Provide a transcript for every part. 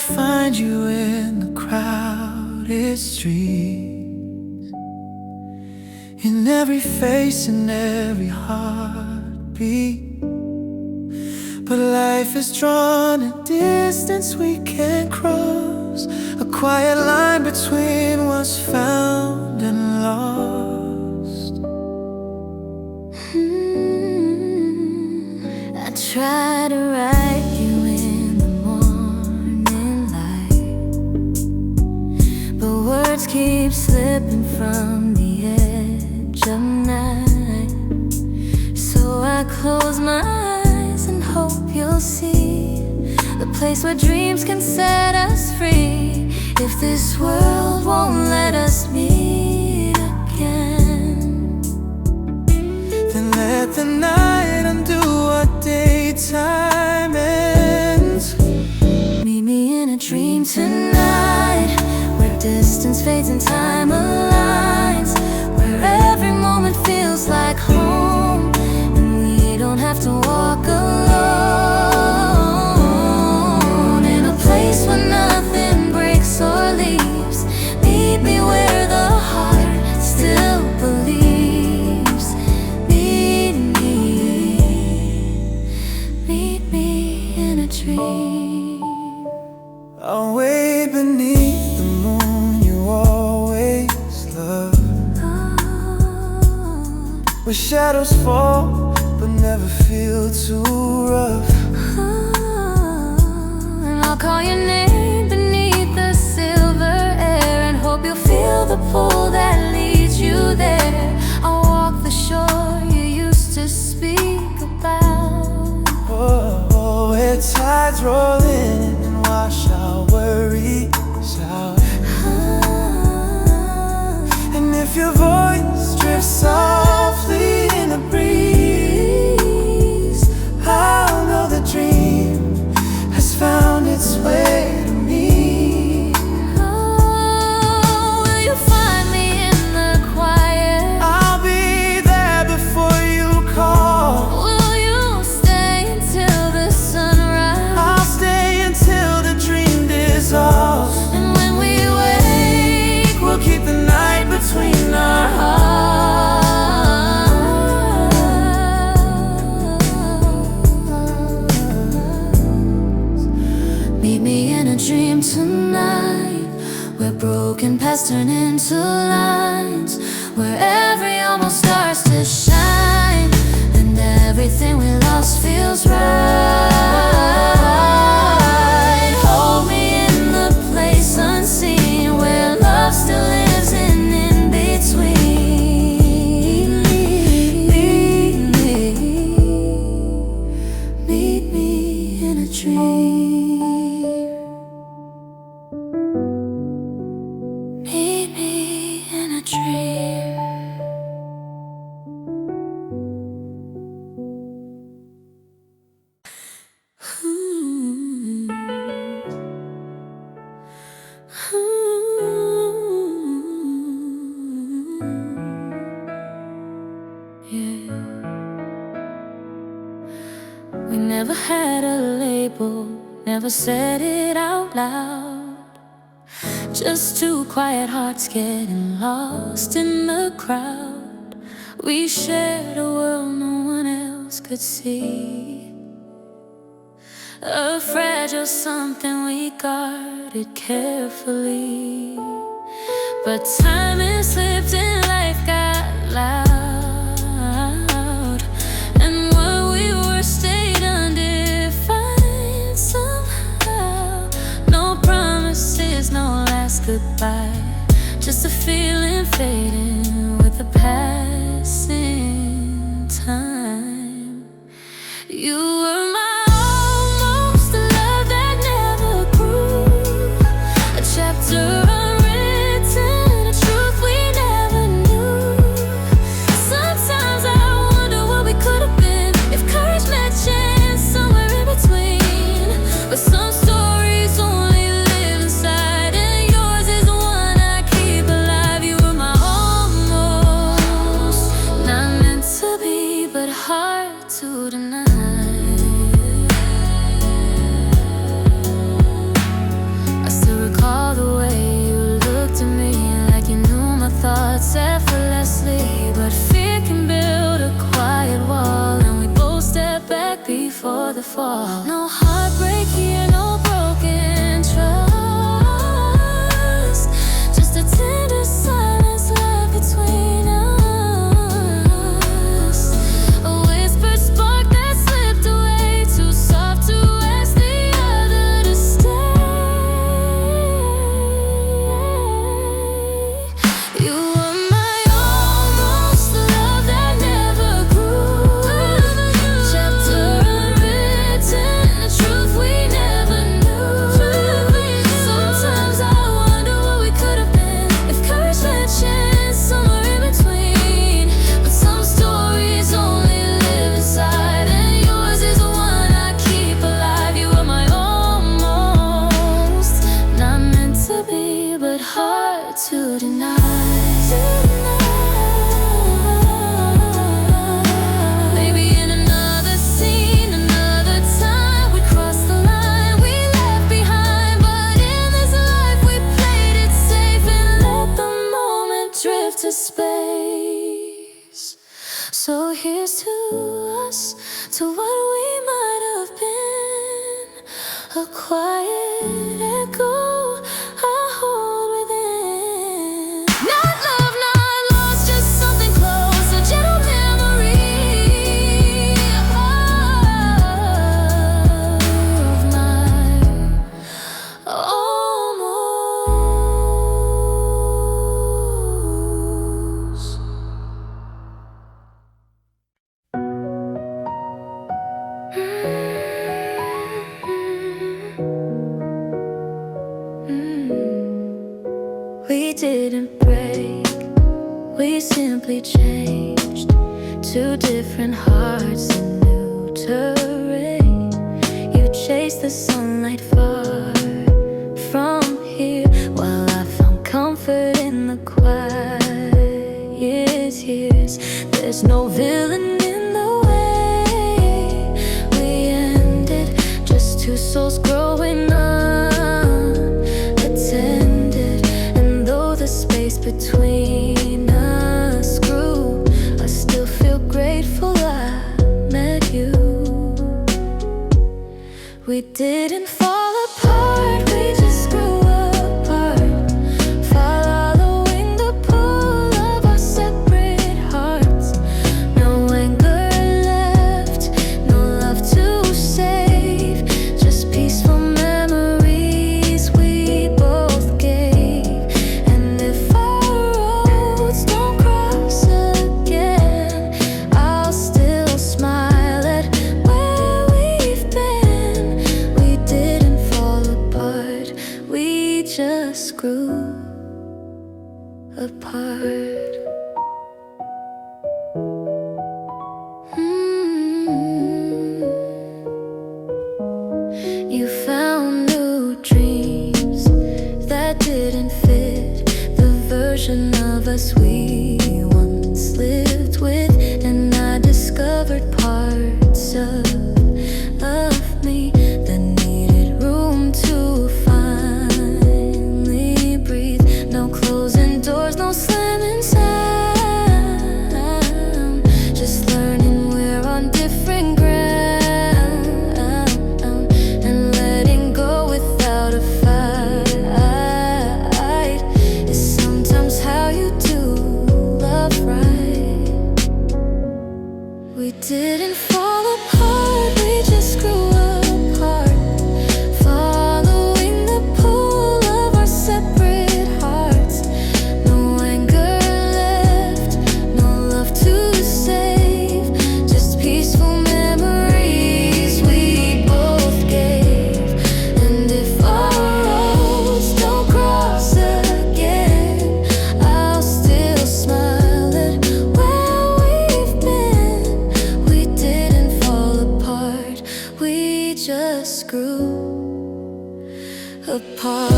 find you in the crowded streets, in every face and every heartbeat. But life has drawn a distance we can't cross, a quiet line between what's found and lost. I try to write you in the morning light, but words keep slipping from the edge of night. So I close my eyes and hope you'll see the place where dreams can set us free. If this world won't let us meet again, then let the night undo what daytime ends. meet me in a dream tonight, where distance fades and time aligns, where every moment feels like home, and we don't have to walk alone. In a place where nothing breaks or leaves, meet me where the heart still believes. Meet me in a dream. Away beneath the moon you always love, where shadows fall but never feel too rough. And I'll call your name beneath the silver air, and hope you'll feel the pull that leads you there. I'll walk the shore you used to speak about. Oh, where tides roll in and wash our worries out. And if your voice drifts softly in the breeze, I'll know the dream has found its way to me. Oh, will you find me in the quiet? I'll be there before you call. Will you stay until the sunrise? I'll stay until the dream dissolves. And when we wake, We'll keep the night between our hearts. meet me in a dream tonight, where broken paths turn into lines, where every almost starts to shine, and everything we lost feels right. Hold me in the place unseen, where love still lives in between. Meet me in a dream. Meet me in a dream. Yeah. We never had a label, never said it out loud. Just two quiet hearts getting lost in the crowd. We shared a world no one else could see, a fragile something we guarded carefully. But time has slipped and life got loud, and what we were stayed undefined somehow. No promises, no last goodbye, just a feeling fading with the passing time. You were my almost, the love that never grew, a chapter unwritten, a truth we never knew. Sometimes I wonder what we could have been if courage met chance somewhere in between. But some stories only live inside, and yours is the one I keep alive. You were my almost, not meant to be, but hard to deny. fall. No heartbreak here, no broken trust. Just a tender silence left between us. A whispered spark that slipped away, too soft to ask the other to stay. You were my almost love that never grew. Chapter unwritten, the truth we never knew. Sometimes I wonder what we could have been if courage had a chance somewhere in between. But some stories only live inside, and yours is the one I keep alive. You were my almost, not meant to be, but hard to deny. Maybe in another scene, another time, we crossed the line we left behind. But in this life, we played it safe and let the moment drift to space. So here's to us, to what we might have been, a quiet echo I hold within. Not love, not lost, just something close, a gentle memory of my almost. We didn't break, we simply changed. Two different hearts in new terrain. You chased the sunlight far from here, while I found comfort in the quiet years. There's no villain in the way we ended, just two souls growing unattended. And though the space between us grew, I still feel grateful I met you. We didn't fall apart, we just grew apart, following the pull of our separate hearts. No anger left, no love to save, just peaceful memories we both gave. And if our roads don't cross again, I'll still smile at where we've been. We didn't fall apart, we just grew apart. You found new dreams that didn't fit the version of us we once lived with. And I discovered parts of me that needed room to finally breathe. No closing doors, no slamming sound, just learning we're on different ground, and letting go without a fight is sometimes how you do love right. We didn't fall apart, we just grew apart, following the pull of our separate hearts. No anger left, no love to save, just peaceful memories we both gave. And if our roads don't cross again, I'll still smile at where we've been. We didn't fall apart, we just grew apart.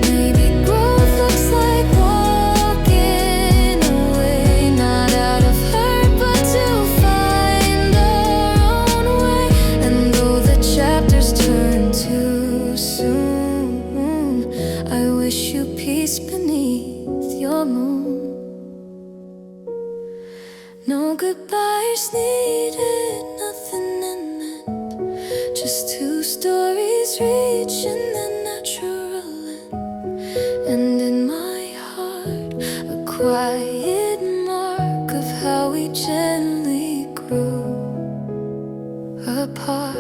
Maybe growth looks like walking away, not out of hurt, but to find our own way. And though the chapters turn too soon, I wish you peace beneath your moon. No goodbyes needed. stories reaching their natural end, and in my heart a quiet mark of how we gently grew apart.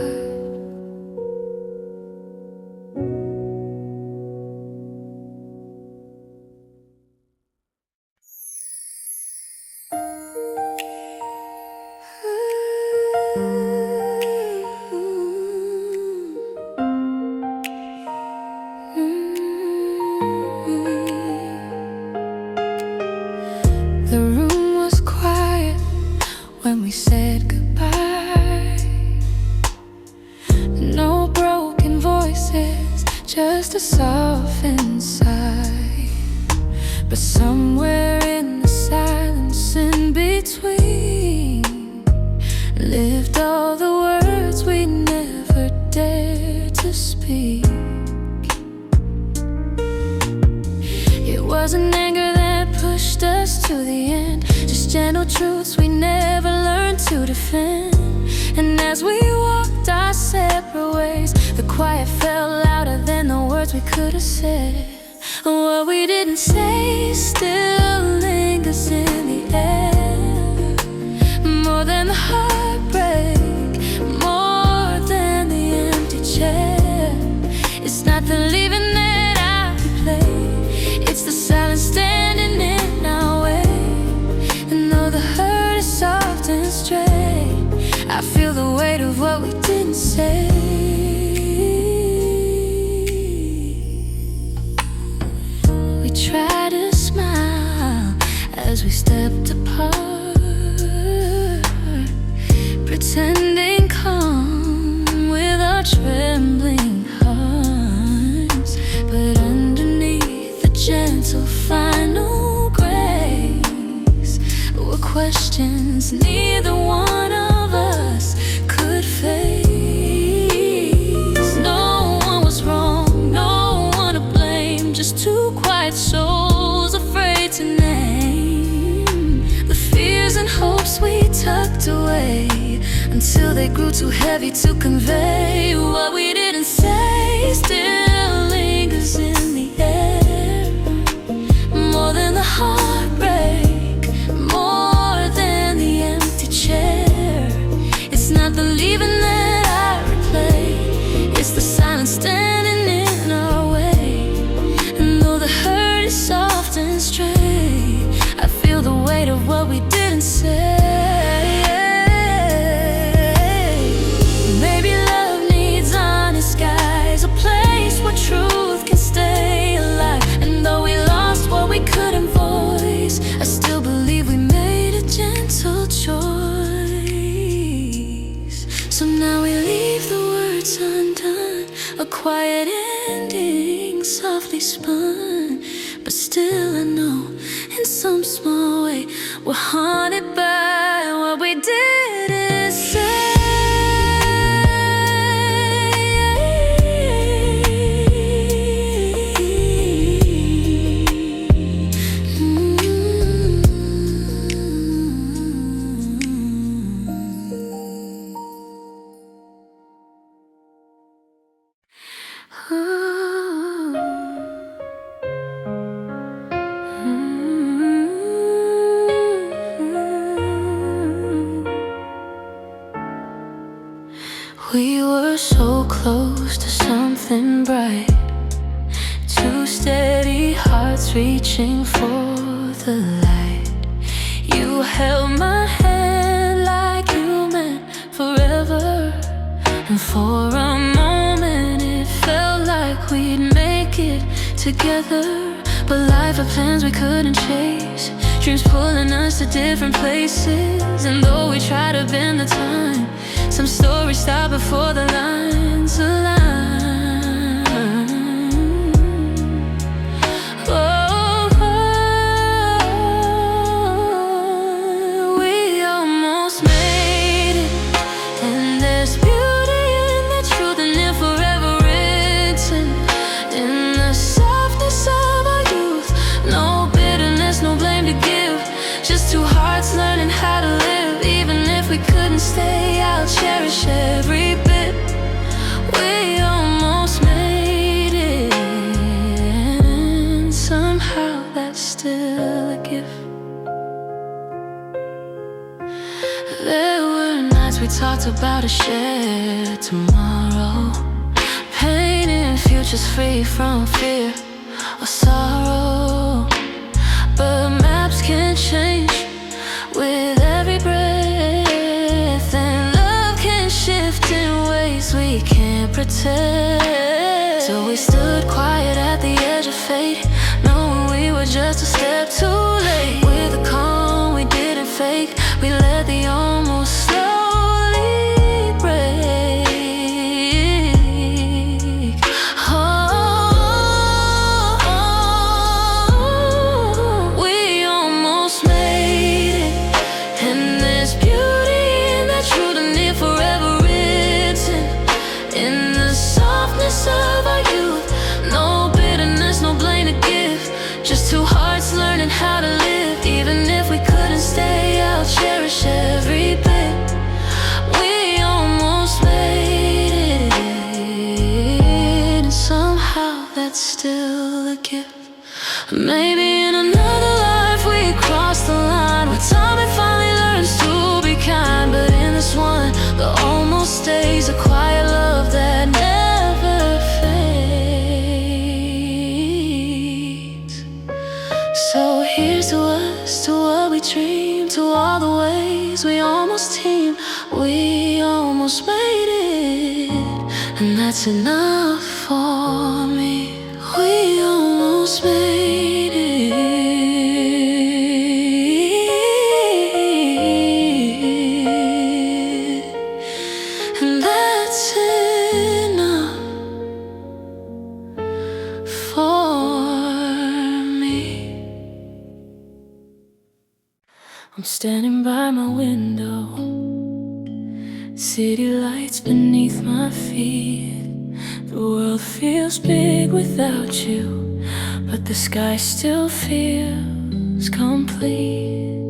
The room was quiet when we said goodbye. No broken voices, just a softened sigh. But somewhere in the silence in between lived all the words we never dared to speak. It wasn't anger that pushed us to the end, just gentle truths we never learned to defend. And as we walked our separate ways, the quiet felt louder than the words we could have said. What we didn't say still lingers in the air, more than the heartbreak, more than the empty chair. It's not the leaving that I replay, it's the silence standing in our way. And though the hurt is soft and straight, I feel the weight of what we didn't say. We tried to smile as we stepped apart, pretending calm with our trembling hearts. But underneath the gentle final grace were questions neither one of us could face. No one was wrong, no one to blame, just two quiet souls afraid to name the fears and hopes we tucked away until they grew too heavy to convey. What we didn't say still lingers in the air, more than the heartbreak, more than the empty chair. It's not the leaving that I replay, it's the silence standing in our way. And though the hurt is soft and straight, I feel the weight of what we didn't say. Maybe love needs honest skies, a place where truth can stay alive. And though we lost what we couldn't voice, I still believe we made a gentle choice. So now we leave the words undone, a quiet ending softly spun. But still I know in some small way we're haunted by what we didn't say. We were so close to something bright, two steady hearts reaching for the light. You held my hand like you meant forever, and for a moment it felt like we'd make it together. But life had plans we couldn't chase, dreams pulling us to different places. And though we tried to bend the time, some stories stop before the lines align. Oh, we almost made it, and there's beauty in the truth, and it forever written in the softness of our youth. No bitterness, no blame to give, just two hearts learning how to live. Even if we couldn't stay, I'll cherish every bit. We thoughts about a shared tomorrow, painting futures free from fear or sorrow. But maps can change with every breath, and love can shift in ways we can't protect. So we stood quiet at the edge of fate, knowing we were just a step too late. With a calm we didn't fake, we let the almost slowly break. Oh, we almost made it, and there's beauty in that truth, and it forever written in the softness of our youth. No bitterness, no blame to give, just two hearts learning how to live. Even if we couldn't stay, I'll cherish every bit. We almost made it, and somehow that's still a gift. Maybe in another life we crossed the line, where time it finally learns to be kind. But in this one, the almost stays a quiet love that never fades. So here's to us, to what we dream, to all the ways we almost team. We almost made it, and that's enough for me. We almost made it, and that's enough for me. I'm standing by my window, city lights beneath my feet. The world feels big without you, but the sky still feels complete.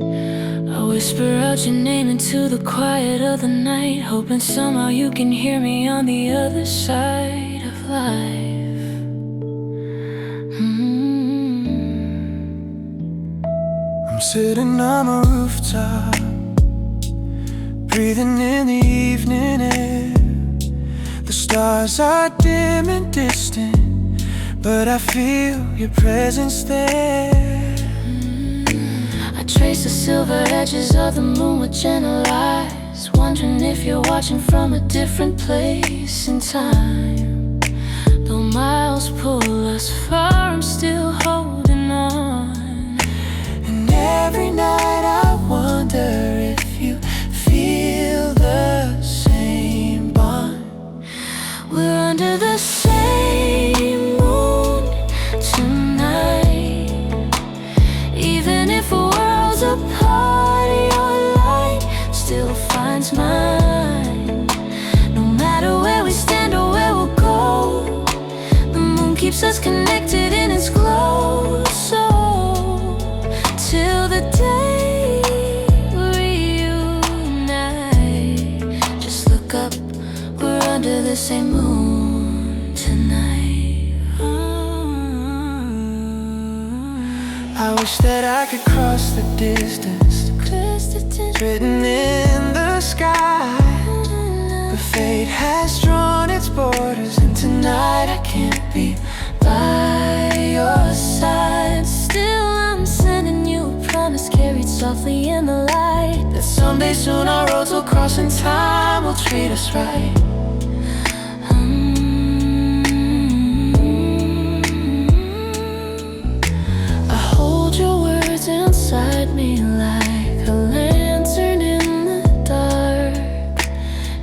I whisper out your name into the quiet of the night, hoping somehow you can hear me on the other side of life. I'm sitting on a rooftop, breathing in the evening air. The stars are dim and distant, but I feel your presence there. I trace the silver edges of the moon with gentle eyes, wondering if you're watching from a different place in time. Though miles pull us far, I'm still holding on. And every night I wonder if you feel the same bond. We're under the same moon tonight. Even if worlds apart, your light still finds mine. No matter where we stand or where we'll go, the moon keeps us connected in its glow. So till the day we reunite, just look up, we're under the same moon tonight. I wish that I could cross the distance, written in the sky. But fate has drawn its borders, and tonight I can't be by your side. Still I'm sending you a promise carried softly in the light, That someday soon our roads will cross and time will treat us right. I hold your words inside me like a lantern in the dark,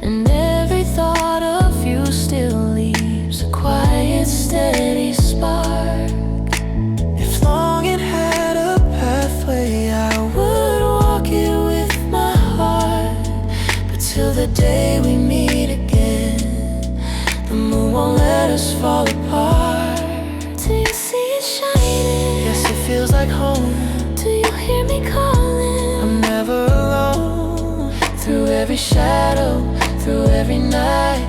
and every thought of you still leaves a quiet, steady spark. If longing had a pathway, I would walk it with my heart. But till the day we meet again, the moon won't let us fall apart. Do you see it shining? Yes, it feels like home. Do you hear me calling? I'm never alone. Through every shadow, through every night,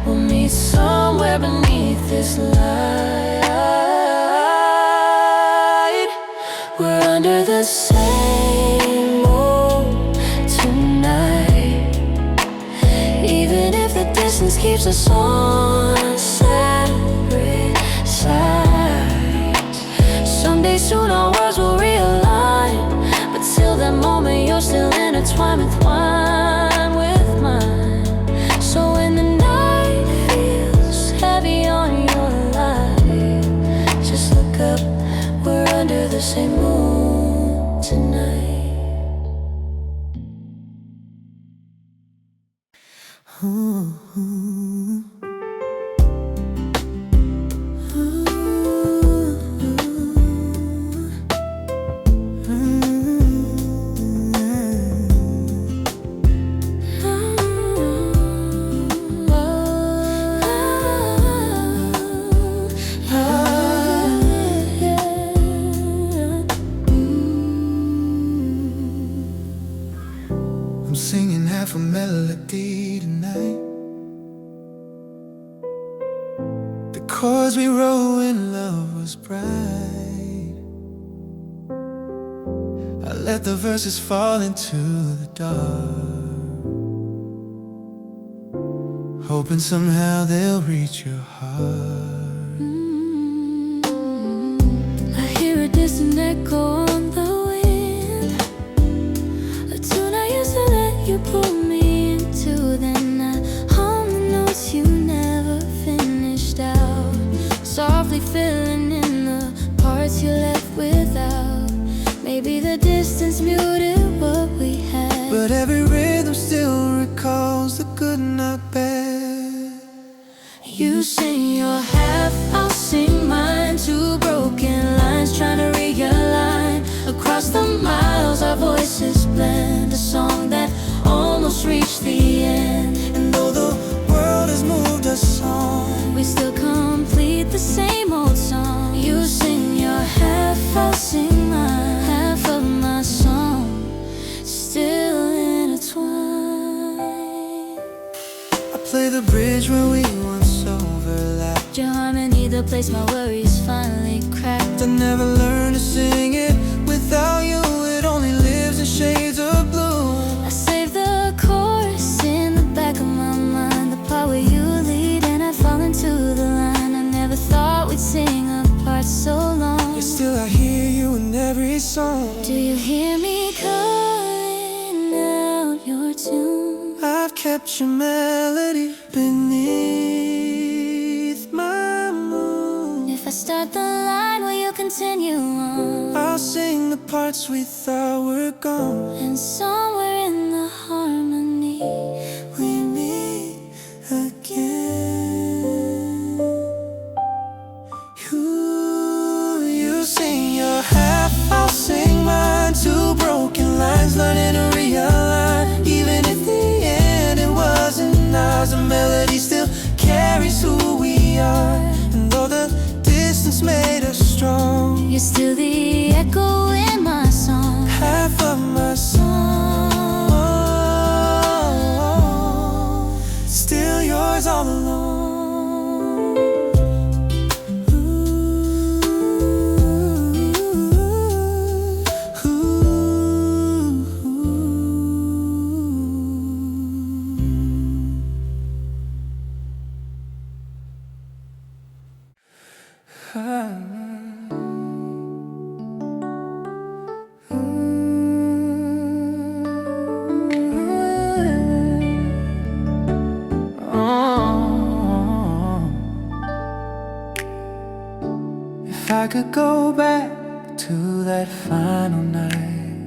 we'll meet somewhere beneath this light. We're under the same moon tonight. keeps us on separate sides. Someday soon our worlds will realign, but till that moment you're still intertwined with mine, with mine. So when the night feels heavy on your life, just look up, we're under the same moon tonight. I'm singing half a melody tonight. The chords we wrote when love was bright. I let the verses fall into the dark, hoping somehow they'll reach your heart. I hear a distant echo on the wind, a tune I used to let you pull me into. Then I hum the notes you never finished out, softly filling in the parts you left without. Maybe the distance muted what we had, but every rhythm still recalls the good and not bad. You sing your half, I'll sing mine. Two broken lines trying to realign. Across the miles our voices blend, a song that almost reached the end. And though the world has moved us on, we still complete the same old song. You sing your half, I'll sing mine. Half of my song still intertwined. I play the bridge where we once overlapped. Your harmony, the place my worries finally cracked. I never learned to sing it without you. It only lives in shades of blue. I save the chorus in the back of my mind, the part where you lead and I fall into the line. I never thought we'd sing apart so long. Yet still I hear you in every song. Do you hear me calling out your tune? I've kept your melody beneath my moon. If I start the line, will you continue on? I'll sing the parts we thought were gone. And somewhere in the harmony We meet again. You sing your half, I'll sing mine. Two broken lines learning to realign. Even if the end it wasn't ours, the melody still carries who we are. And though the distance made us strong, you're still the echo in my song. half of my song, still yours all along. If I could go back to that final night,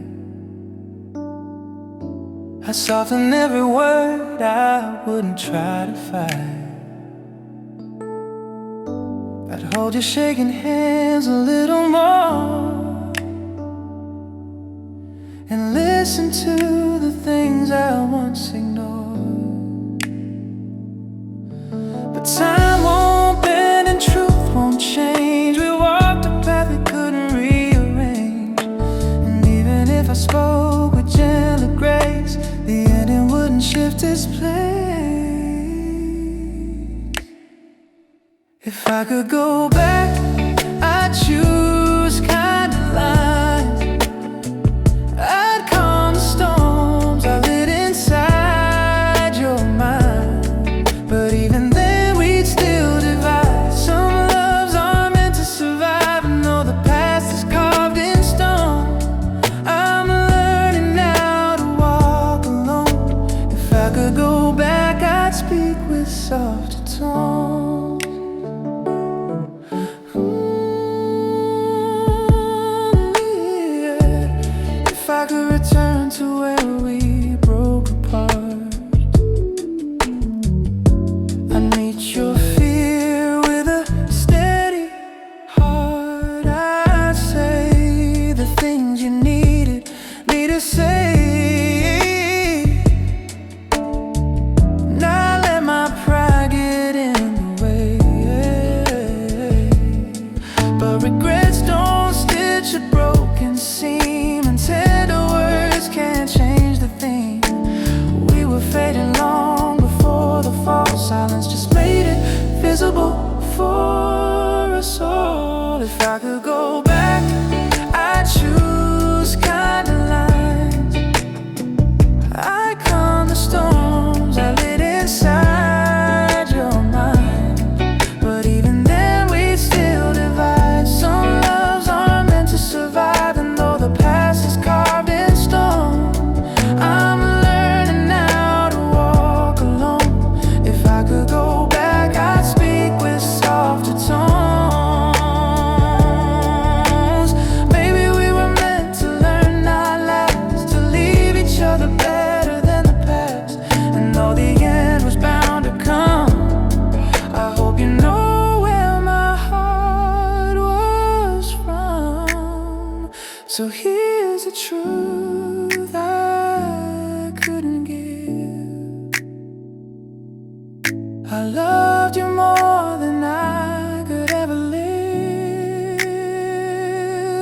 I'd soften every word, I wouldn't try to fight. I'd hold your shaking hands a little more and listen to the things I once ignored. But time won't bend and truth won't change. We walked a path we couldn't rearrange. And even if I spoke with gentle grace, the ending wouldn't shift its place. If I could go back, I'd choose kind of lines. I'd calm the storms I lit inside your mind. But even for us all. If I could go back, I'd choose kinder lines. I calm the storms I lit inside your mind. But even then we'd still divide. Some loves aren't meant to survive, and though the past is carved in stone, I'm learning now to walk alone. If I could go back, I'd speak with softer tones. Maybe we were meant to learn, not last, to leave each other better than the past. And though the end was bound to come, I hope you know where my heart was from. So here's the truth I couldn't give. I loved you more than I could ever live.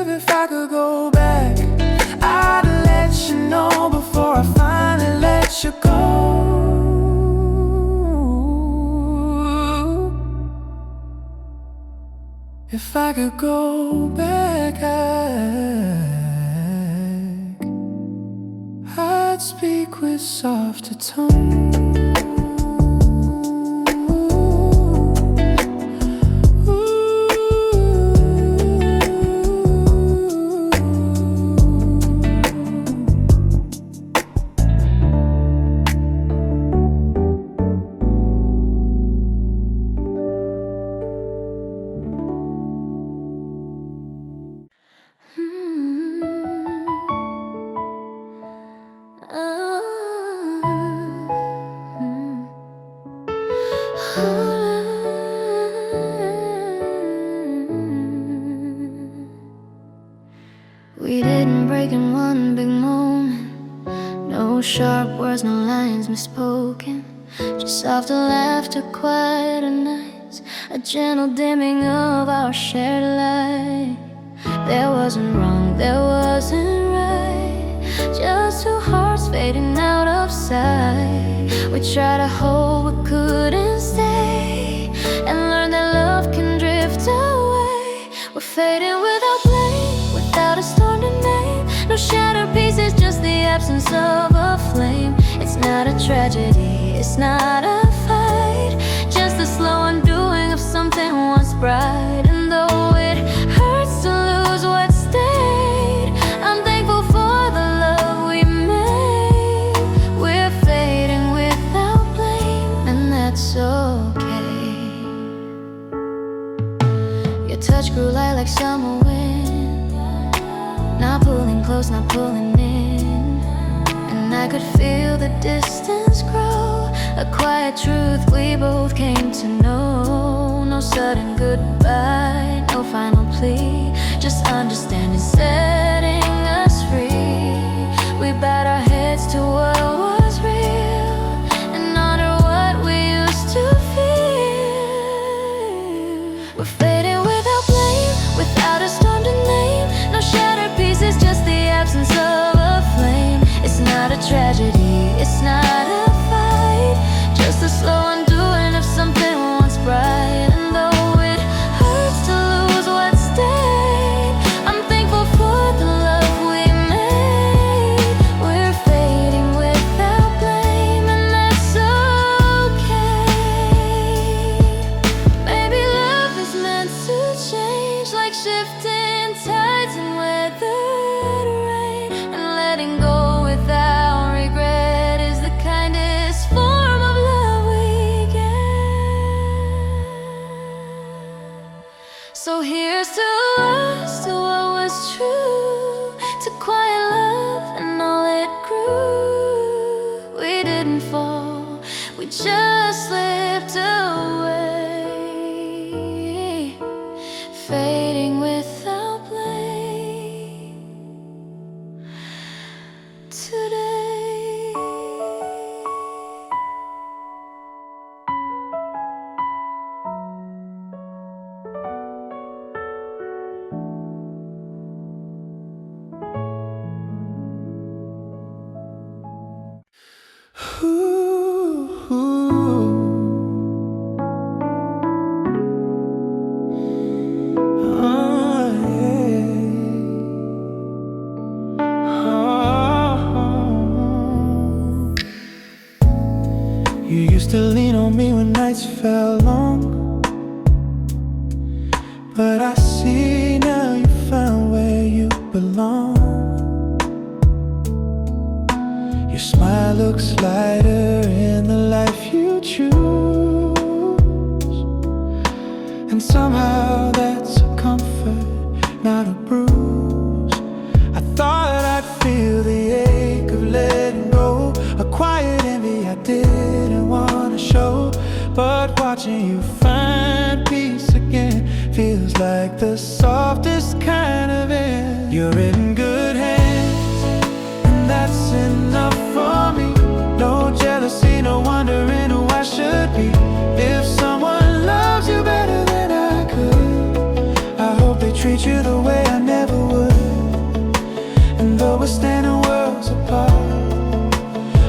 If I could go back, I'd let you know before I finally let you go. If I could go back, I'd speak with softer tone. We didn't break in one big moment. No sharp words, no lines misspoken. Just softer laughter, quieter nights, a gentle dimming of our shared light. There wasn't wrong, there wasn't right, just two hearts fading out of sight. We tried to hold but couldn't stay, and learned that love can drift away. We're fading without blame, without a storm to name. No shattered pieces, just the absence of a flame. It's not a tragedy, it's not a fight, just the slow undoing of something once bright. And though it hurts to lose what stayed, I'm thankful for the love we made. We're fading without blame, and that's okay. Your touch grew light like summer wind, not pulling close, not pulling in. And I could feel the distance grow, a quiet truth we both came to know. No sudden goodbye, no final plea, just understanding setting us free. We bowed our heads to what was real, and honor what we used to feel. We're fading without blame, without a storm to name. No shattered pieces, just the absence of a flame. It's not a tragedy, it's not a fight, just the slow undoing of something once bright. And though it hurts to lose what stayed, I'm thankful for the love we made. We're fading without blame, and that's okay. Maybe love is meant to change, like shifting tides and weathered rain. And letting go without regret is the kindest form of love we get. So here's to us, to what was true, to quiet love and all it grew. We didn't fall, we just slipped away, fading without blame today. Ooh, ooh. But I see now you found where you belong. Your smile looks lighter in the life you choose, and somehow that's a comfort, not a bruise. I thought I'd feel the ache of letting go, a quiet envy I didn't want to show. But watching you find peace again feels like the softest kind of air. You're in good hands, and that's enough for me. No jealousy, no wondering who I should be. If someone loves you better than I could, I hope they treat you the way I never would. And though we're standing worlds apart,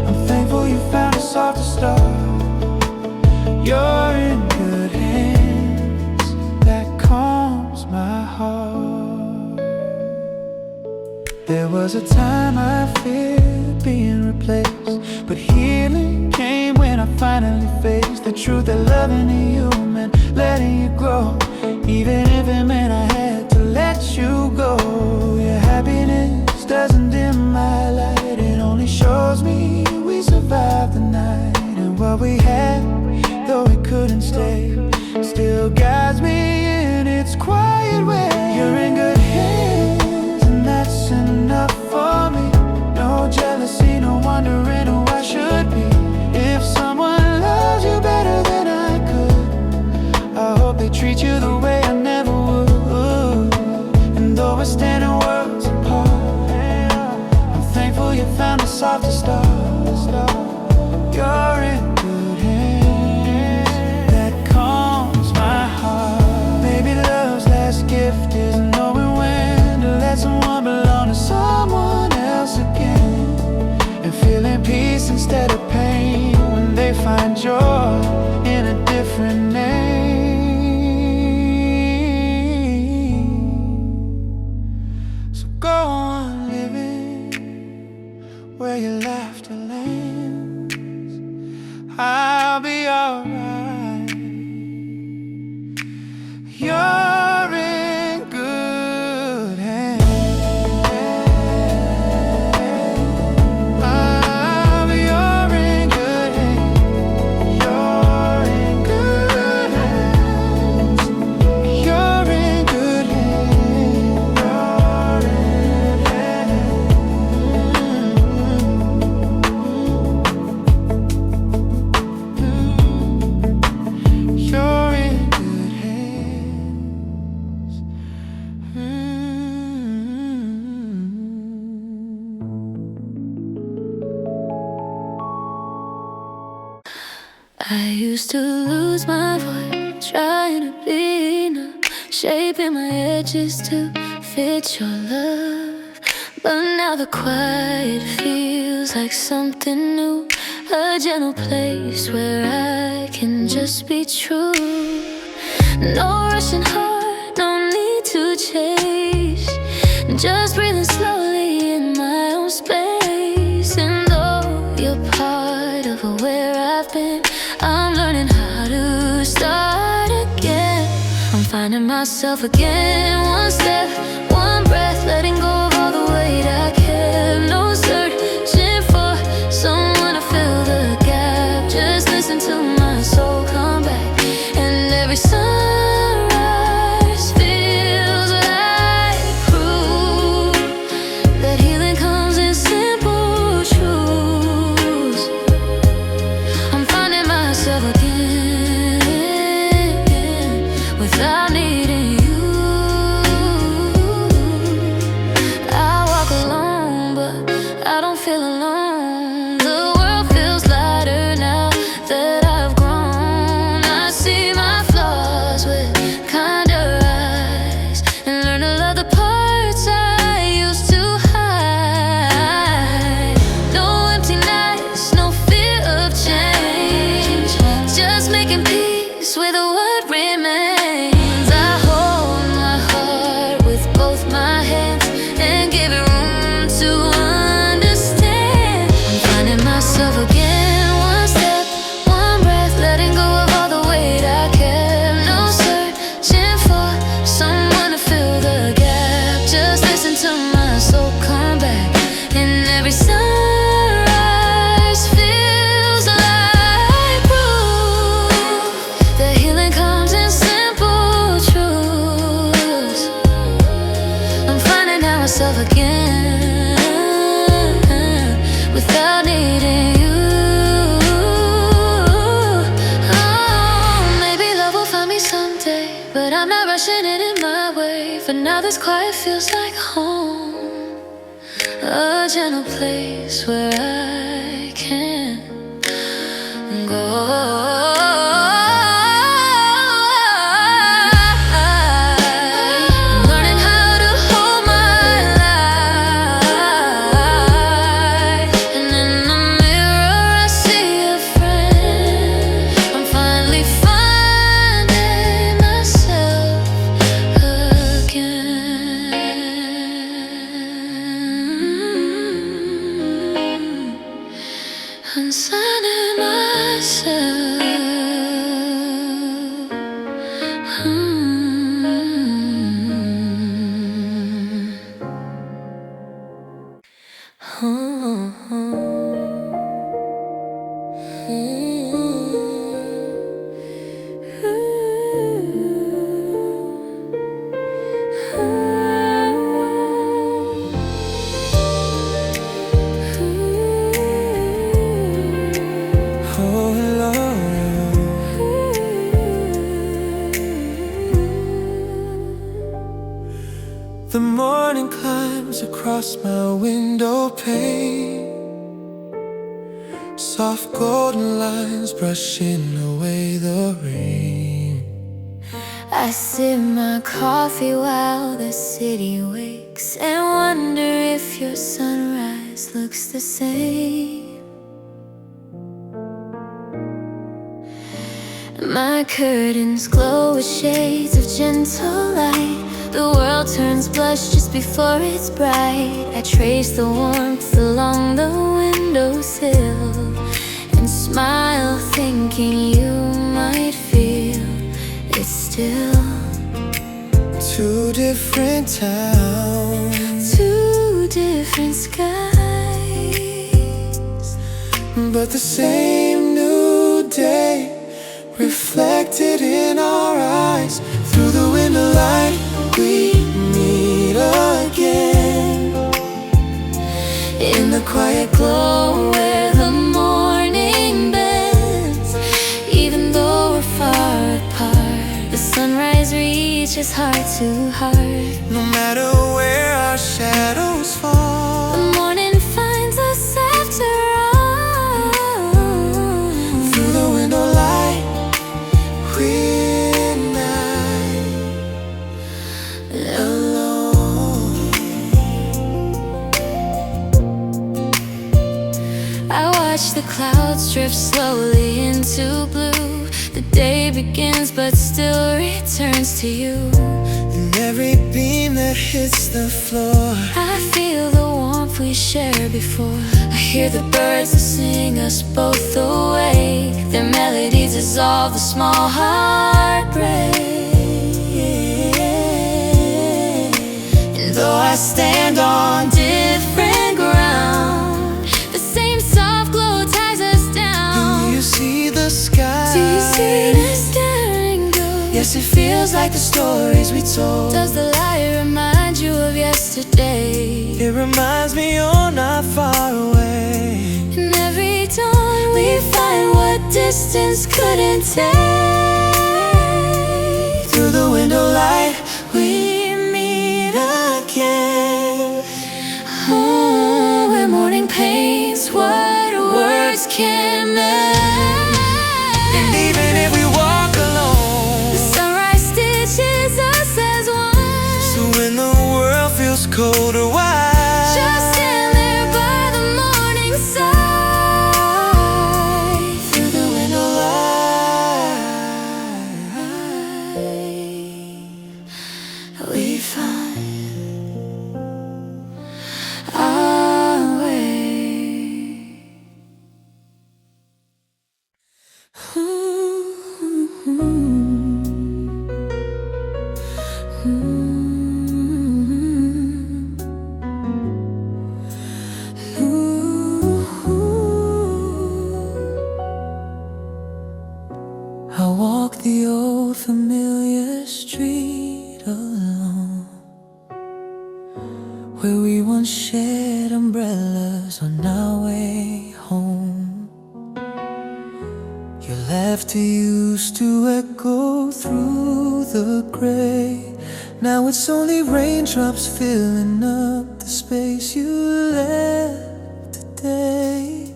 I'm thankful you found a softer star. You're in good hands, that calms my heart. There was a time I feared being replaced, but healing came when I finally faced the truth that loving you meant letting you grow, even if it meant I had to let you go. Your happiness doesn't dim my light, it only shows me we survived the night. And what we had, though it couldn't stay, still guides me in its quiet way. You're in good hands, and that's enough for me. No jealousy, no wondering who I should be. If someone loves you better than I could, I hope they treat you the way I never would. And though we're standing worlds apart, I'm thankful you found a softer star. You're in good hands, that calms my heart. Maybe love's last gift is knowing when to let someone belong to someone else again, and feeling peace instead of pain when they find joy in a different name. So go on living where your laughter lands. I'll be alright. You're in good hands. You're in good hands. You're in good hands. You're in good hands. You're in good hands. I used to lose my voice, trying to be enough, shaping my edges to fit your love. But now the quiet feels like something new, a gentle place where I can just be true. No rushing heart, no need to chase, just breathing slowly in my own space. And though you're part of where I've been, I'm learning how to start again. I'm finding myself again, one step, one breath, letting go of all the weight I kept. No searching for someone to fill the gap, just listen to my soul come back. And every sunrise feels like proof that healing comes in simple truths. I'm finding myself again without needing you. I walk alone, but I don't feel say, but I'm not rushing it in my way. For now this quiet feels like home, a gentle place where I can go. Concerning myself, The morning climbs across my window pane, soft golden lines brushing away the rain. I sip my coffee while the city wakes and wonder if your sunrise looks the same. My curtains glow with shades of gentle light. The world turns blush just before it's bright. I trace the warmth along the windowsill and smile thinking you might feel it still. Two different towns, two different skies, but the same new day reflected in our eyes. Through the window light we meet again, in the quiet glow where the morning bends. Even though we're far apart, the sunrise reaches heart to heart. No matter where our shadows fall, the morning finds us after all. through the window light we're not alone. I watch the clouds drift slowly into blue. The day begins but still returns to you. In every beam that hits the floor, I feel the warmth we shared before. I hear the birds that sing us both awake. Their melodies dissolve the small heartbreak. And though I stand on different ground, the same soft glow ties us down. do you see the sky? Do you see the staring gold? Yes, it feels like the stories we told. Does the light remind you of yesterday? It reminds me you're not far away. In every dawn we find what distance couldn't take. Through the window light we meet again. Oh, where morning paints what words can't make. And even if we walk alone, the sunrise stitches us as one. so when the world feels cold or wide, Just stand there by the morning side. through the window light We find our way. I walk the old familiar street alone, where we once shared umbrellas on our way home. Your laughter used to echo through the look great. Now it's only raindrops filling up the space you left today.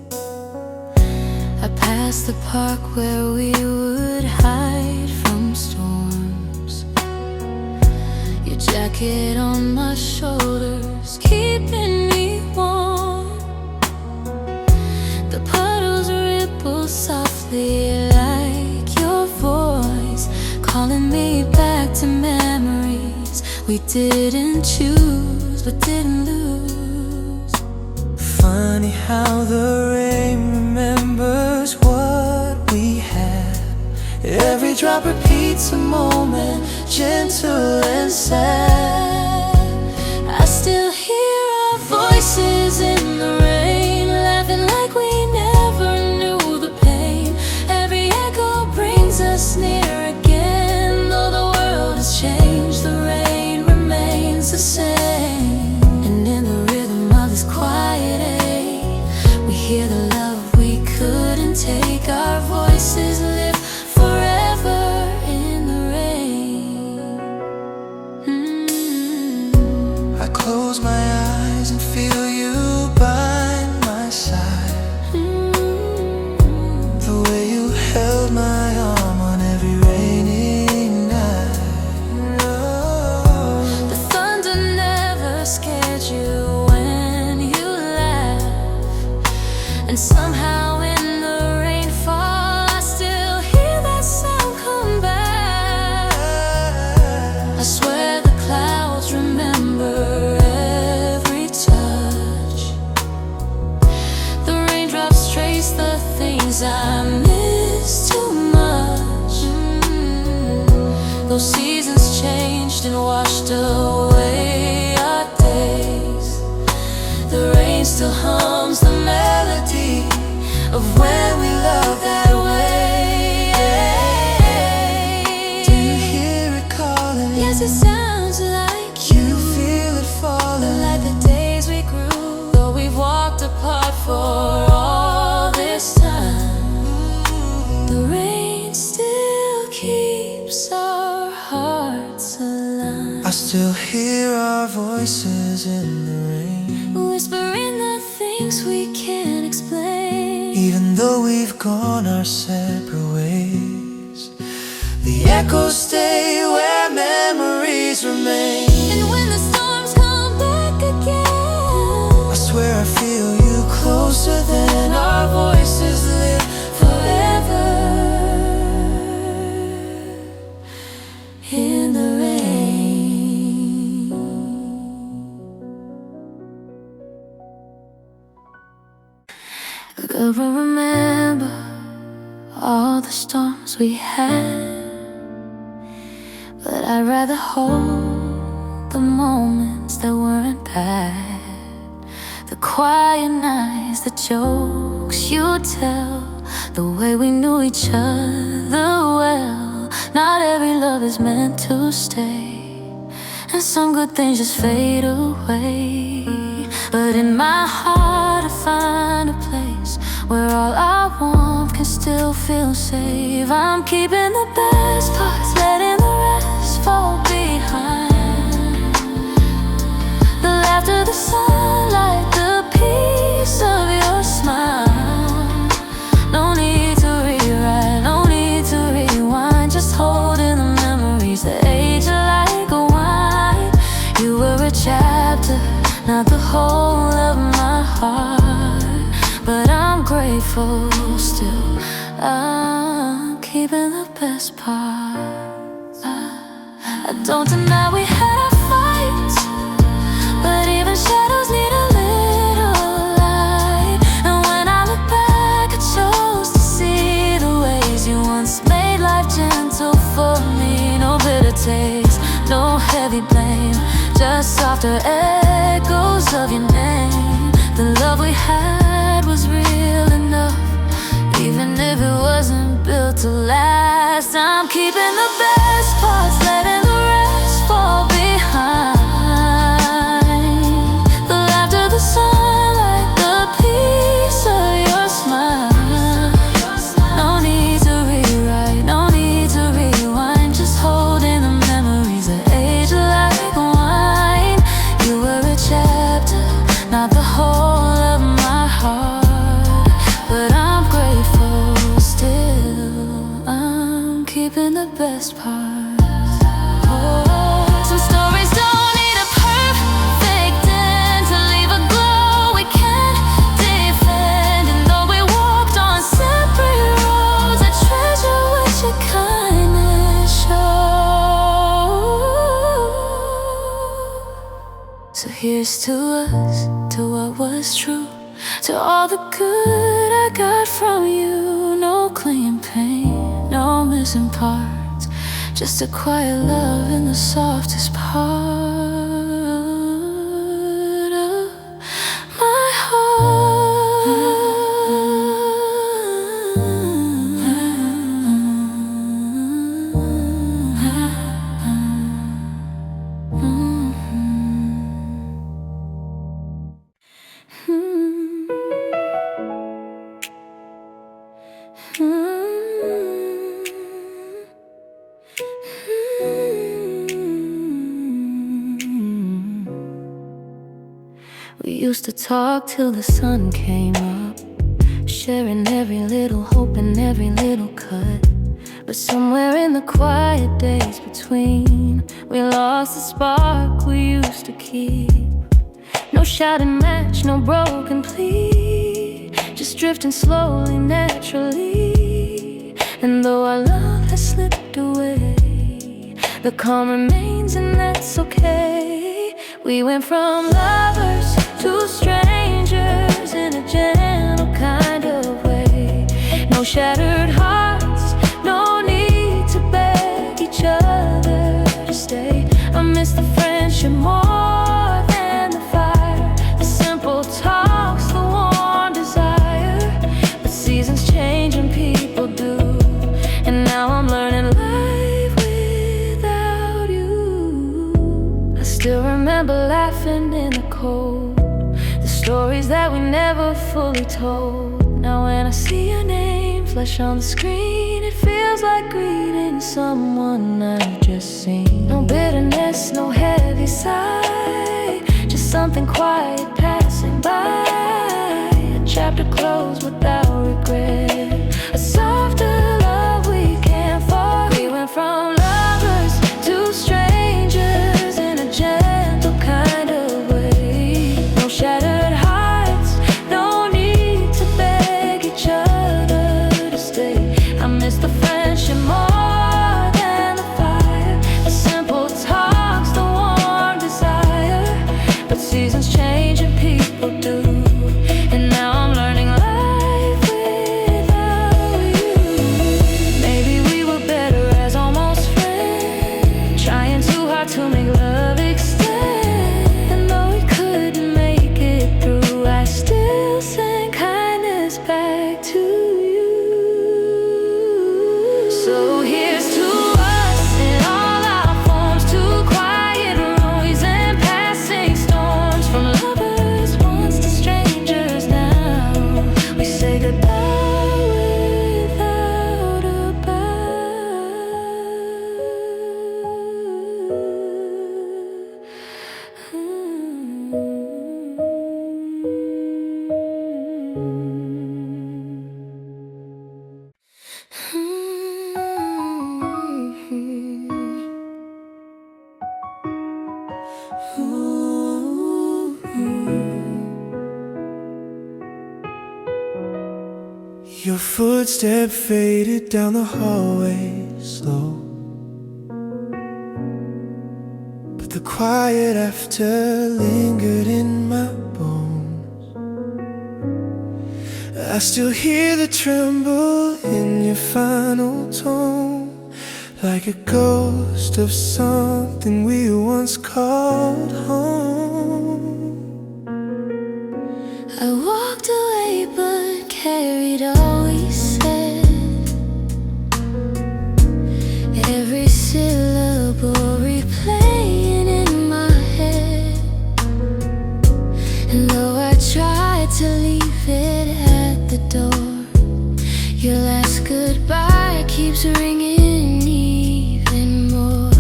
I passed the park where we would hide from storms. Your jacket on my shoulders, keeping me warm. The puddles ripple softly like your voice, calling me back to memories we didn't choose but didn't lose. Funny how the rain remembers what we had. Every drop repeats a moment, gentle and sad. I still hear our voices in the rain, laughing like we never knew the pain. Every echo brings us near again. Though the world has changed, the rain remains the same. And in the rhythm of this quiet ache, we hear the love we couldn't take. Our voices live forever in the rain. I close my eyes and feel you by my side. The way you held my arm on every rainy night. Oh. The thunder never scared you when you laughed. And somehow in the rainfall I still hear that sound come back. I swear the clouds remember every touch. The raindrops trace the things I miss too much. Those seasons changed and washed away our days. The rain still hums the melody of when we loved that way. Do you hear it calling? Yes, it sounds like You feel it falling. like the days we grew. Though we've walked apart for all this time, the rain still keeps our hearts alive. I still hear our voices in the rain. Whispering the things we can't explain. Even though we've gone our separate ways, the echoes stay where memories remain. And when the storms come back again, I swear I feel you closer than our voices live forever in the rain. Girl, remember all the storms we had, but I'd rather hold the moments that weren't bad. The quiet nights, the jokes you tell, the way we knew each other well. Not every love is meant to stay, and some good things just fade away. But in my heart I find a place where all our warmth can still feel safe. I'm keeping the best parts, letting the rest fall behind. The laughter, the sunlight, the peace of your smile. No need to rewrite, no need to rewind. Just holding the memories that age like a wine. You were a chapter, not the whole of my heart, but I'm grateful still. I'm keeping the best parts. I don't deny we had our fights, but even shadows need a little light. And when I look back, I chose to see the ways you once made life gentle for me. No bitter taste, no heavy blame, just softer echoes of your name. The love we had was real enough, even if it wasn't built to last. I'm keeping the best parts, letting the rest fall behind. The laughter, the sunlight, the peace of your smile. No need to rewrite, no need to rewind. Just holding the softest parts. Some stories don't need a perfect end to leave a glow we can't defend. And though we walked on separate roads, I treasure what your kindness showed. So here's to us, to what was true, to all the good I got from you. No clinging pain, no missing parts, just a quiet love in the softest part of my heart. We used to talk till the sun came up, sharing every little hope and every little cut. But somewhere in the quiet days between, we lost the spark we used to keep. No shouting match, no broken plea, just drifting slowly, naturally. And though our love has slipped away, the calm remains and that's okay. We went from lovers to strangers in a gentle kind of way. No shattered hearts, no need to beg each other to stay. I miss the friendship more than the fire, the simple talks, the warm desire. But seasons change and people do, and now I'm learning life without you. I still remember laughing in the cold, the stories that we never fully told. Now when I see your name flash on the screen, it feels like greeting someone I've just seen. No bitterness, no heavy sigh, just something quiet passing by. A chapter closed without regret, a softer love we can't forget. We went from lovers to strangers in a gentle kind of way. No shattered hearts, no need to beg each other to stay. I miss the friendship more than the fire, the simple talks, the warm desire. But seasons change and people do, and now I'm learning life without you. Maybe we were better as almost friends, trying too hard to make love extend. And though we couldn't make it through, I still send kindness back to you. So here's to us in all our forms, to quiet noise and passing storms. From lovers once to strangers now, we say goodbye without a Your footsteps faded down the hallway slow, but the quiet after lingered in my bones. I still hear the tremble in your final tone, like a ghost of something we once called home. I walked away but carried all we said, every syllable replaying in my head. And though I tried to leave it at the door, your last goodbye keeps ringing even more.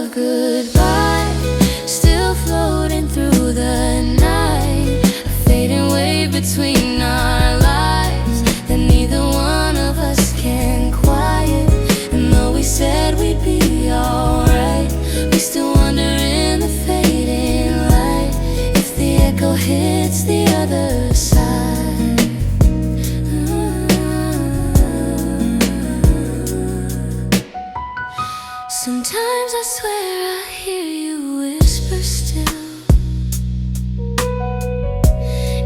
of goodbye, still floating through the night, a fading wave between our lives that neither one of us can quiet. And though we said we'd be alright, we still wonder in the fading light if the echo hits the other side. Sometimes I swear I hear you whisper still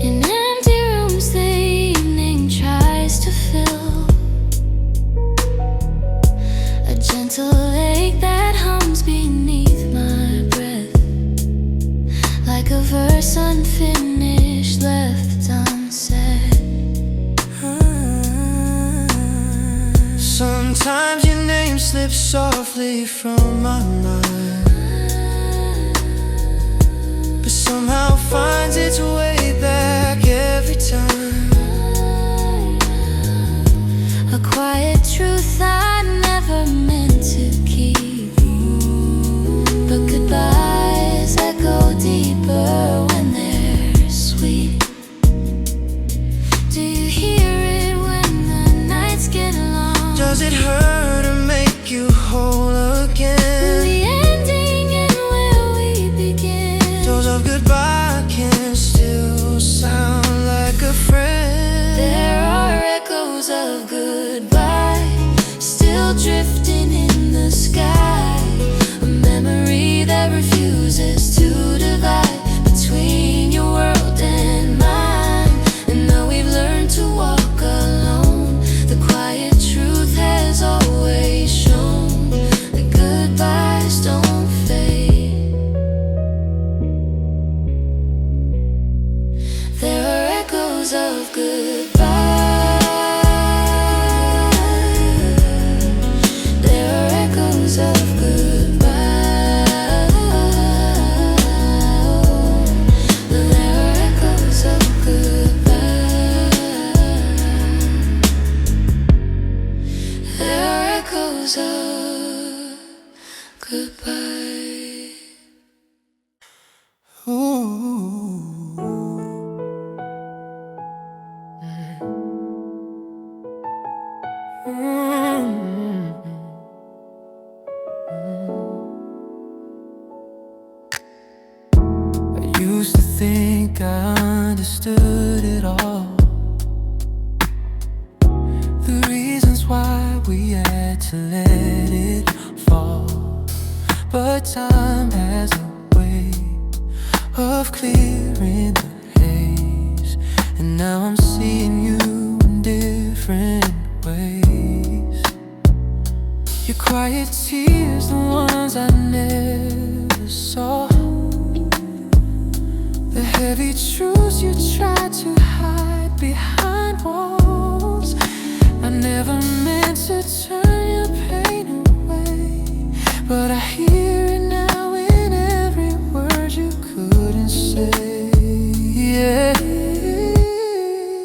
in empty rooms the evening tries to fill, a gentle ache that hums beneath my breath, like a verse unfinished left unsaid. Sometimes your name slips softly from my mind, but somehow finds its way back every time. A quiet truth I never meant to keep, but goodbyes echo deeper when they're sweet. Do you hear it when the nights get long? Does it hurt or make you whole again? The ending and where we begin. Those of goodbye can still sound like a friend. There are echoes of goodbye still drifting in the sky, a memory that refuses to divide between your world and mine. And though we've learned to walk alone, the quiet truth has always shown that goodbyes don't fade. There are echoes of goodbye. There are echoes of goodbye. There are echoes of goodbye. There are echoes of goodbye. Ooh. I used to think I understood it all, the reasons why we had to let it fall. But time has a way of clearing the haze, and now I'm seeing you in different ways. Your quiet tears, the ones I never saw, the heavy truths you tried to hide behind walls. I never meant to turn your pain away, but I hear it now in every word you couldn't say. Yeah.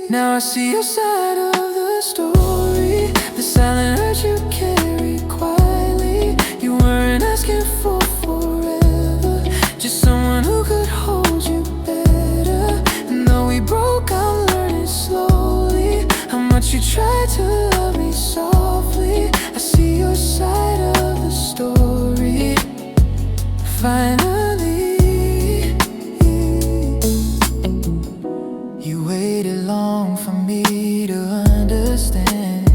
Now I see your side of the story, the silent hurt you carried quietly. You weren't asking for forever, just someone who could hold you better. And though we broke, I'm learning slowly how much you tried to love me softly. I see your side of the story finally. You waited long for me to understand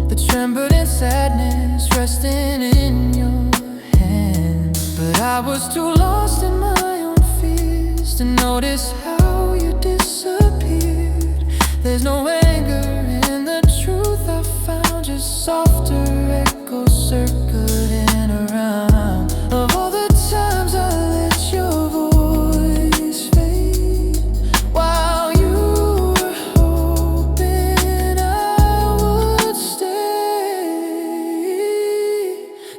the trembling sadness resting in your hand. But I was too lost in my own fears to notice how you disappeared. There's no anger in the truth I found, just softer echoes circling around of all the times I let your voice fade while you were hoping I would stay.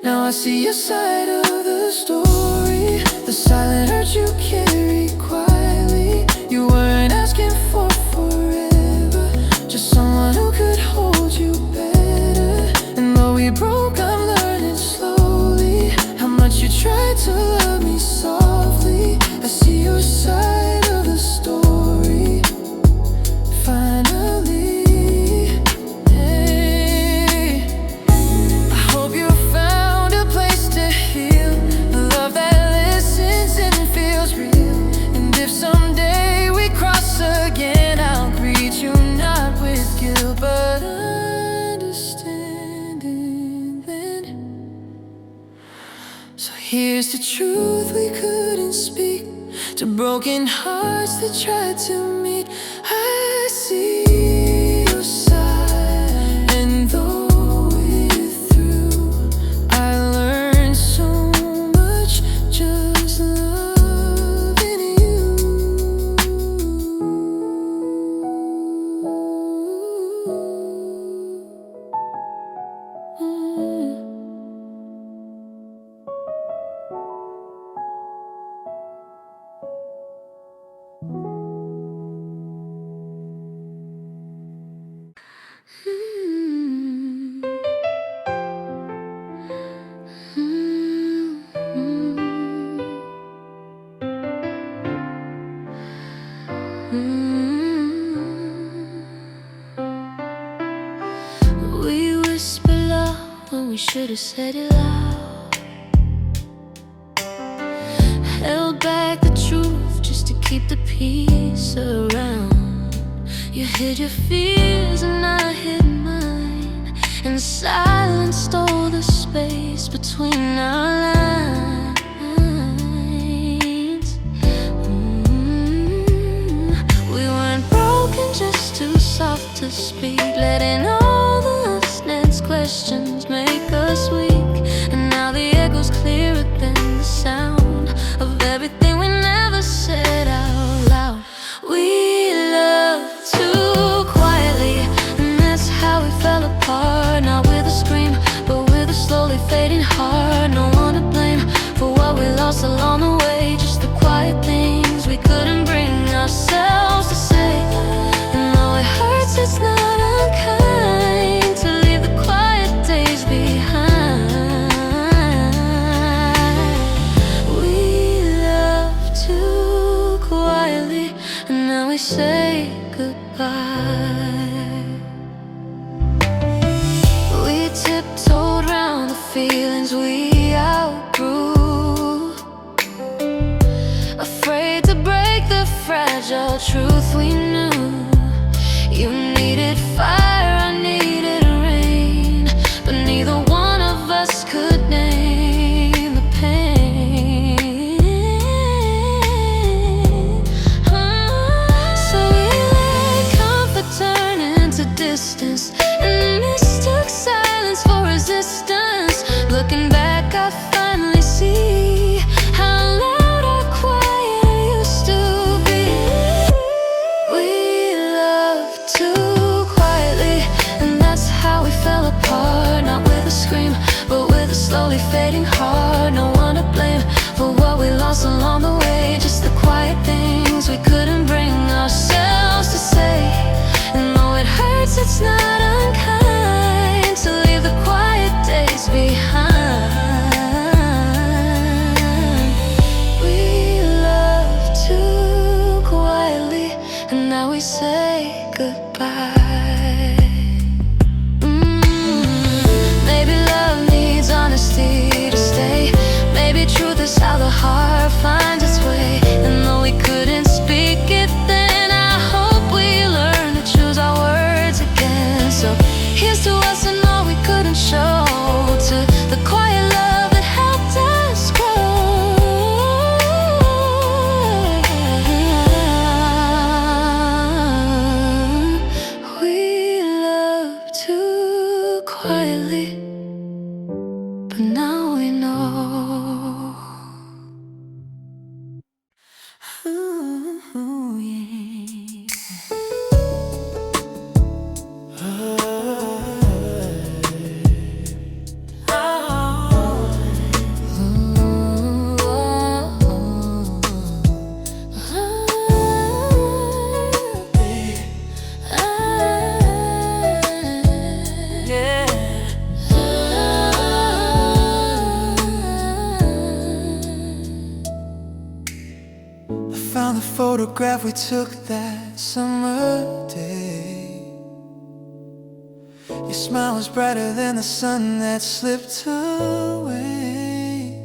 Now I see your side of the story, the silent hurt you carry quietly. You weren't asking for forever, just someone who could hold you better. And though we broke, I'm learning slowly Here's the truth we couldn't speak, to broken hearts that tried to meet. I see your side, and though we're through, I learned so much just loving you. We whisper love when we should have said it loud. Held back the truth just to keep the peace around. You hid your fears and I hid mine, and silence stole the space between our lines. We weren't broken, just too soft to speak, letting all the unanswered questions make us weak. And now the echo's clearer than the sound of everything we never said out loud. We love too quietly, and that's how we fell apart. Not with a scream, but with a slowly fading heart. No one to blame for what we lost along the way, just the quiet things we couldn't bring ourselves to say. And though it hurts, it's not unkind to leave the quiet days behind. We love too quietly, and now we say goodbye. We tiptoed round the feelings we outgrew, afraid to break the fragile truth we knew. You needed fire, I needed rain, but neither one of us could name the pain. So we let comfort turn into distance, and mistook silence for resistance. Looking back, I finally see how loud or quiet used to be. We loved too quietly, and that's how we fell apart. Not with a scream, but with a slowly fading heart. No one to blame for what we lost along the way, just the quiet things we couldn't bring ourselves to say. And though it hurts, it's not unkind to leave the quiet days behind. We love too quietly, and now we say goodbye. Maybe love needs honesty to stay. Maybe truth is how the heart finds its way. And though we couldn't speak it then, I hope we learn to choose our words again. So here's to us and all we couldn't show, to the quiet love that helped us grow. We love too quietly, but now we know. Ooh, yeah. Found the photograph we took that summer day. Your smile was brighter than the sun that slipped away.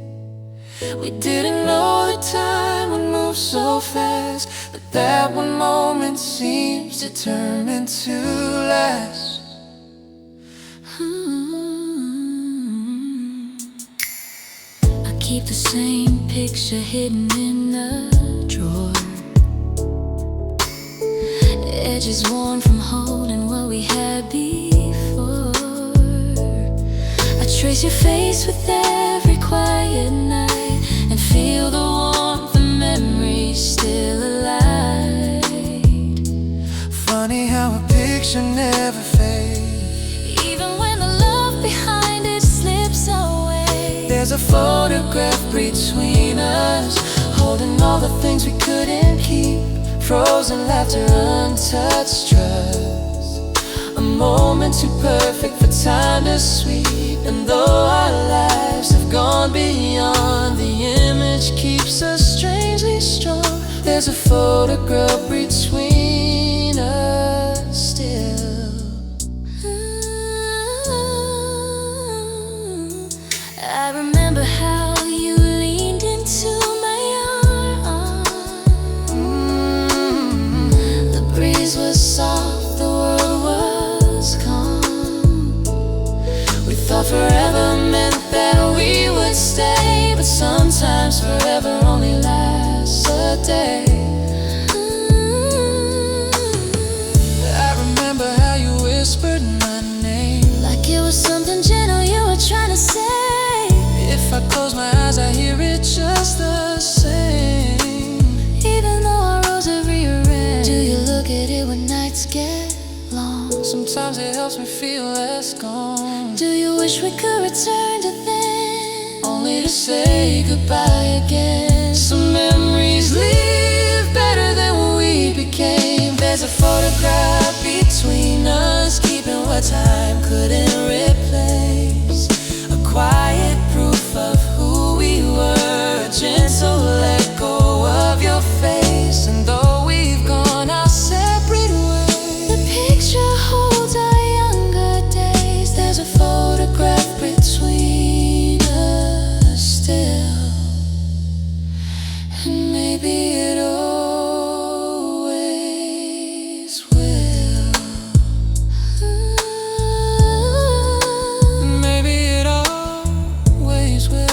We didn't know the time would move so fast, but that one moment seems determined to last. I keep the same picture hidden in a drawer. Edges worn from holding what we had before. I trace your face with every quiet night and feel the warmth of memories still alive. Funny how a picture never fades, even when the love behind it slips away. There's a photograph between us, holding all the things we couldn't keep. Frozen laughter, untouched trust, a moment too perfect for time to sweep. And though our lives have gone beyond, the image keeps us strangely strong. There's a photograph between us still. I remember how you leaned into my arm. The breeze was soft, the world was calm. We thought forever meant that we would stay, but sometimes forever only lasts a day. I remember how you whispered my name, like it was something gentle you were trying to say. If I close my eyes, I hear it just the same. Even though our roads have rearranged, do you look at it when nights get long? Sometimes it helps me feel less gone. Do you wish we could return to then, only to say goodbye again? Some memories live better than we became. There's a photograph between us, keeping what time couldn't replace. A quiet proof of who we were, a gentle let go of your face. And though we've gone our separate ways, the picture holds our younger days. there's a photograph between us still. And maybe it always will. Maybe it always will.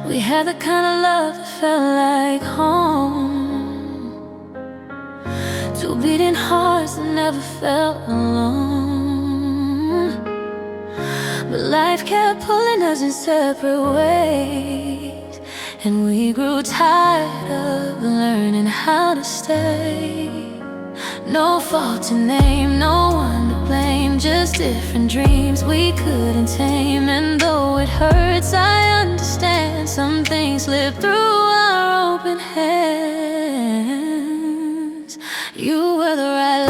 We had the kind of love that felt like home, two beating hearts that never felt alone. But life kept pulling us in separate ways, and we grew tired of learning how to stay. No fault to name, no one to blame, just different dreams we couldn't tame. And though it hurts, I understand some things slip through our open hands. You were the right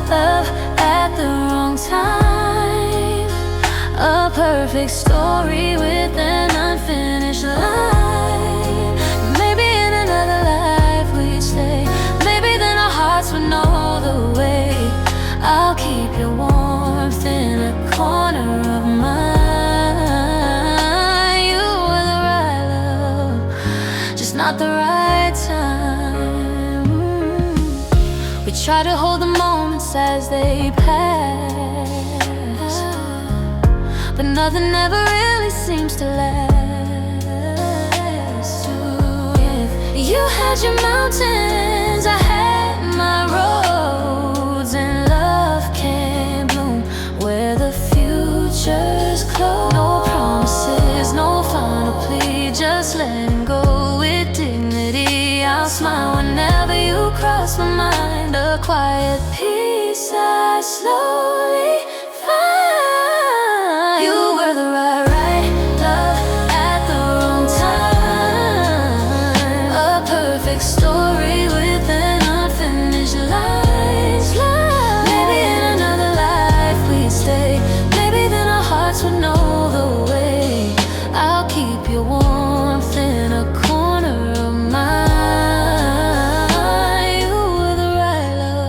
love at the wrong time, a perfect story with an unfinished line. Maybe in another life we'd stay, maybe then our hearts would know the way. I'll keep your warmth in a corner of mine. You were the right love, just not the right time. We try to hold the moments as they pass, but nothing ever really seems to last. If you had your mountains, I had my roads, and love can bloom where the future's closed. No promises, no final plea, just letting go with dignity. I'll smile whenever you cross my mind, a quiet peace I slowly find. You were the right love at the wrong time, a perfect story with an unfinished line. Maybe in another life we'd stay, maybe then our hearts would know the way. I'll keep your warmth in a corner of mine. You were the right love,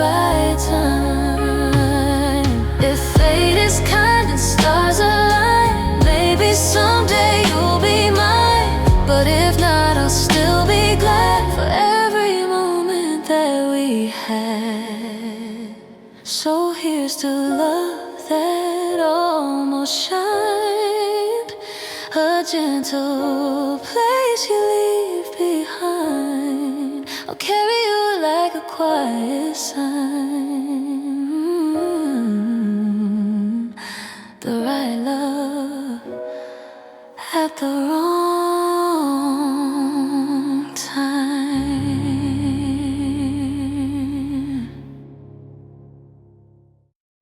right time. If fate is kind and stars align, maybe someday you'll be mine. But if not, I'll still be glad for every moment that we had. So here's to love that almost shined, a gentle place you leave behind. I'll carry you like a quiet sign. The right love at the wrong